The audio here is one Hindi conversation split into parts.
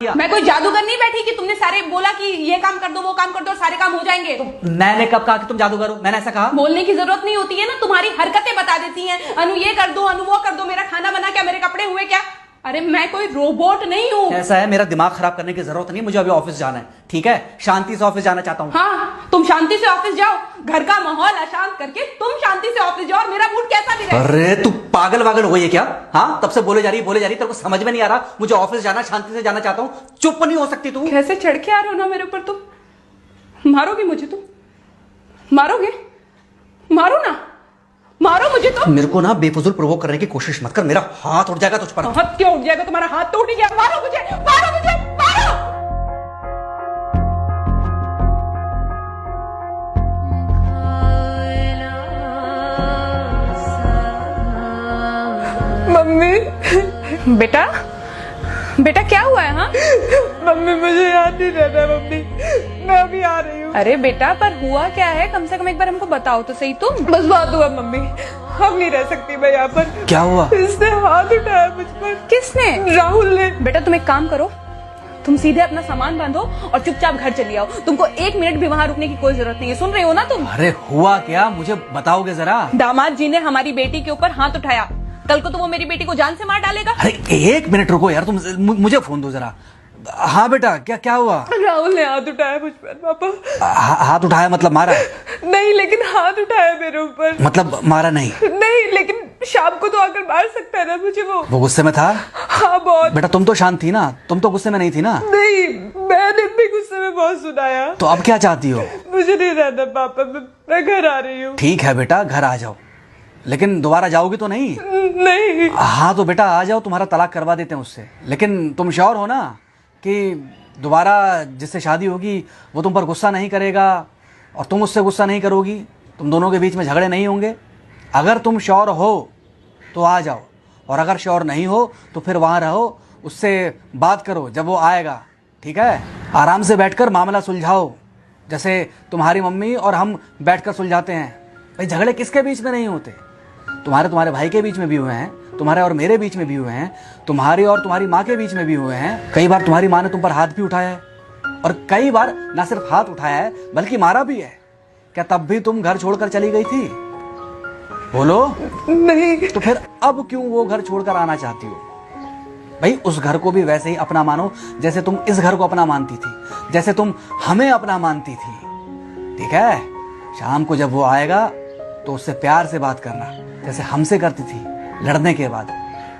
मैं कोई जादूगर नहीं बैठी कि तुमने सारे बोला कि ये काम कर दो वो काम कर दो और सारे काम हो जाएंगे। मैंने कब कहा कि तुम जादूगर हो? मैंने ऐसा कहा? बोलने की जरूरत नहीं होती है ना, तुम्हारी हरकतें बता देती हैं। अनु ये कर दो, अनु वो कर दो, मेरा खाना बना क्या, मेरे कपड़े हुए क्या। अरे मैं कोई रोबोट नहीं हूँ। ऐसा है, मेरा दिमाग खराब करने की जरूरत नहीं, मुझे अभी ऑफिस जाना है। ठीक है, शांति से ऑफिस जाना चाहता हूँ। हाँ तुम शांति से ऑफिस जाओ, घर का माहौल अशांत करके तुम शांति से ऑफिस जाओ और मेरा मूड कैसा भी रहे। अरे तू पागल वागल हो गई है क्या? हाँ, तब से बोले जा रही तेरे को समझ में नहीं आ रहा। मुझे ऑफिस जाना, शांति से जाना चाहता हूँ। चुप नहीं हो सकती तू? कैसे चढ़ के आ रहे हो ना मेरे ऊपर तुम। मारोगे मुझे तुम? मारोगे? मारो ना, मारो मुझे तो। मेरे को ना बेफजूल प्रोवोक करने की कोशिश मत कर, मेरा हाथ उठ जाएगा तुझ पर। हाथ क्यों उठ जाएगा? तुम्हारा हाथ तो उठ गया। मारो मुझे, मारो मुझे, मारो। मम्मी बेटा, बेटा क्या हुआ है? हाँ मम्मी मुझे याद नहीं रहना मम्मी, मैं अभी आ रही हूँ। अरे बेटा पर हुआ क्या है, कम से कम एक बार हमको बताओ तो सही तुम। बस बात हुआ मम्मी, हम नहीं रह सकती मैं यहाँ पर। क्या हुआ? इसने हाथ उठाया मुझ पर। किसने? राहुल ने। बेटा तुम एक काम करो, तुम सीधे अपना सामान बांधो और चुपचाप घर चली आओ। तुमको 1 मिनट भी वहाँ रुकने की कोई जरूरत नहीं है, सुन रहे हो ना तुम? अरे हुआ क्या, मुझे बताओगे जरा? दामाद जी ने हमारी बेटी के ऊपर हाथ उठाया, कल को तो वो मेरी बेटी को जान से मार डालेगा। अरे 1 मिनट रुको यार, तुम मुझे फोन दो जरा। हाँ बेटा, क्या हुआ? राहुल ने हाथ उठाया मुझ पर पापा। हाथ उठाया मतलब मारा? नहीं लेकिन हाथ उठाया मेरे ऊपर। मतलब मारा नहीं? नहीं लेकिन शाम को तो आकर मार सकता है ना मुझे वो गुस्से में था? हाँ बहुत। बेटा तुम तो शांत थी ना, तुम तो गुस्से में नहीं थी ना? नहीं मैंने भी गुस्से में बहुत सुनाया। तो अब क्या चाहती हो? मुझे नहीं रहना पापा, मैं घर आ रही हूँ। ठीक है बेटा, घर आ जाओ, लेकिन दोबारा जाओगी तो नहीं? नहीं। हाँ तो बेटा आ जाओ, तुम्हारा तलाक करवा देते हैं उससे। लेकिन तुम श्योर हो ना कि दोबारा जिससे शादी होगी वो तुम पर गुस्सा नहीं करेगा और तुम उससे गुस्सा नहीं करोगी, तुम दोनों के बीच में झगड़े नहीं होंगे? अगर तुम श्योर हो तो आ जाओ, और अगर श्योर नहीं हो तो फिर वहाँ रहो, उससे बात करो जब वो आएगा। ठीक है, आराम से बैठकर मामला सुलझाओ, जैसे तुम्हारी मम्मी और हम बैठकर सुलझाते हैं। भाई झगड़े किसके बीच में नहीं होते? तुम्हारे भाई के बीच में भी हुए हैं, तुम्हारे और मेरे बीच में भी हुए हैं, तुम्हारी और तुम्हारी माँ के बीच में भी हुए हैं। कई बार तुम्हारी माँ ने तुम पर हाथ भी उठाया है, और कई बार ना सिर्फ हाथ उठाया है बल्कि मारा भी है। क्या तब भी तुम घर छोड़कर चली गई थी? बोलो। नहीं। तो फिर अब क्यों वो घर छोड़कर आना चाहती हो? भाई उस घर को भी वैसे ही अपना मानो जैसे तुम इस घर को अपना मानती थी, जैसे तुम हमें अपना मानती थी। ठीक है, शाम को जब वो आएगा तो उससे प्यार से बात करना, जैसे हमसे करती थी लड़ने के बाद।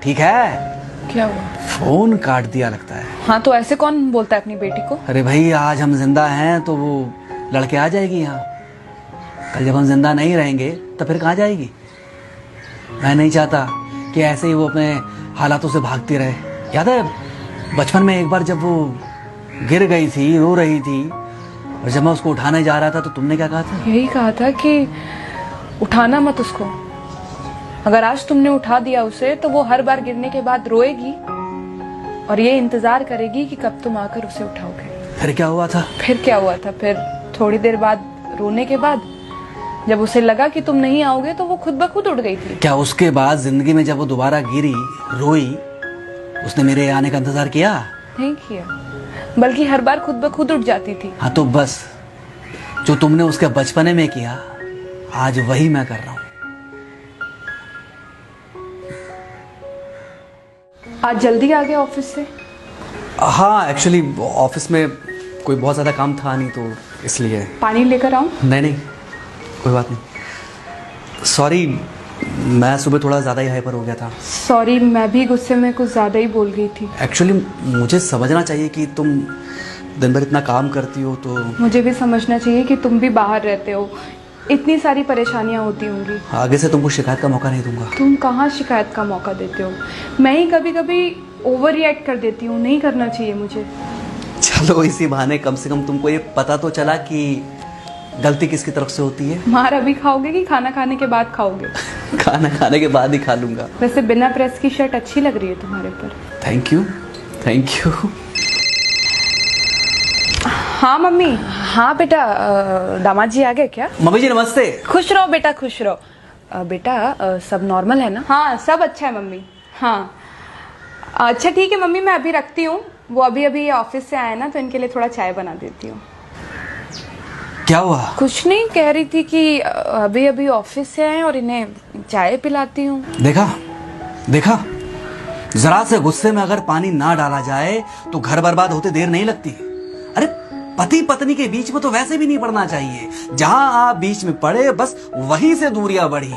ठीक है? क्या हुआ? फोन काट दिया लगता है। हाँ तो ऐसे कौन बोलता है अपनी बेटी को? अरे भाई आज हम जिंदा हैं तो वो लड़के आ जाएगी यहाँ, कल जब हम जिंदा नहीं रहेंगे तो फिर कहाँ जाएगी? मैं नहीं चाहता कि ऐसे ही वो अपने हालातों से भागती रहे। याद है बचपन में एक बार जब वो गिर गई थी, रो रही थी, और जब मैं उसको उठाने जा रहा था तो तुमने क्या कहा था? यही कहा था कि उठाना मत उसको, अगर आज तुमने उठा दिया उसे तो वो हर बार गिरने के बाद रोएगी और ये इंतजार करेगी कि कब तुम आकर उसे उठाओगे। फिर क्या हुआ था? फिर क्या हुआ था? फिर थोड़ी देर बाद रोने के बाद जब उसे लगा कि तुम नहीं आओगे तो वो खुद ब खुद उठ गई थी। क्या उसके बाद जिंदगी में जब वो दोबारा गिरी, रोई, उसने मेरे आने का इंतजार किया? नहीं किया, बल्कि हर बार खुद ब खुद उठ जाती थी। हाँ तो बस जो तुमने उसके बचपने में किया आज वही मैं कर रहा हूँ। आज जल्दी आ गए ऑफिस से? हाँ एक्चुअली ऑफिस में कोई बहुत ज़्यादा काम था नहीं तो इसलिए। पानी लेकर आऊं? नहीं कोई बात नहीं, सॉरी, मैं सुबह थोड़ा ज़्यादा ही हाइपर हो गया था। सॉरी, मैं भी गुस्से में कुछ ज़्यादा ही बोल गई थी। एक्चुअली मुझे समझना चाहिए कि तुम दिन भर इतना काम करती हो तो। मुझे भी समझना चाहिए कि तुम भी बाहर रहते हो, इतनी सारी परेशानियां होती होंगी। आगे से तुमको शिकायत का मौका नहीं दूंगा। तुम कहाँ शिकायत का मौका देते हो? मैं ही कभी कभी ओवर रिएक्ट कर देती हूँ, नहीं करना चाहिए मुझे। चलो इसी बहाने कम से कम तुमको ये पता तो चला कि गलती किसकी तरफ से होती है। मार अभी खाओगे कि खाना खाने के बाद खाओगे? खाना खाने के बाद ही खा लूंगा। वैसे बिना प्रेस की शर्ट अच्छी लग रही है तुम्हारे पर। Thank you. हाँ मम्मी। हाँ बेटा, दामाद जी आ गए क्या? मम्मी जी नमस्ते। खुश रहो बेटा, खुश रहो। बेटा सब नॉर्मल है ना? हाँ सब अच्छा है मम्मी। हाँ अच्छा ठीक है मम्मी, मैं अभी रखती हूँ, वो अभी अभी ऑफिस से आए ना, तो इनके लिए थोड़ा चाय बना देती हूँ। क्या हुआ? कुछ नहीं, कह रही थी कि अभी अभी ऑफिस से आए और इन्हें चाय पिलाती हूँ। देखा देखा, जरा से गुस्से में अगर पानी ना डाला जाए तो घर बर्बाद होते देर नहीं लगती। अरे पति पत्नी के बीच में तो वैसे भी नहीं पड़ना चाहिए। जहां आप बीच में पड़े बस वहीं से दूरियां बढ़ी।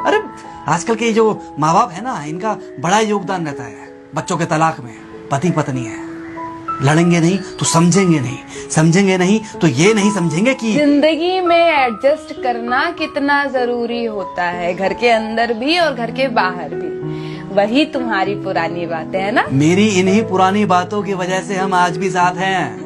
अरे आजकल के जो माँ बाप है ना, इनका बड़ा योगदान रहता है बच्चों के तलाक में। पति पत्नी है, लड़ेंगे नहीं तो समझेंगे नहीं, समझेंगे नहीं तो ये नहीं समझेंगे कि जिंदगी में एडजस्ट करना कितना जरूरी होता है, घर के अंदर भी और घर के बाहर भी। वही तुम्हारी पुरानी बातें है ना। मेरी इन्हीं पुरानी बातों की वजह से हम आज भी साथ हैं।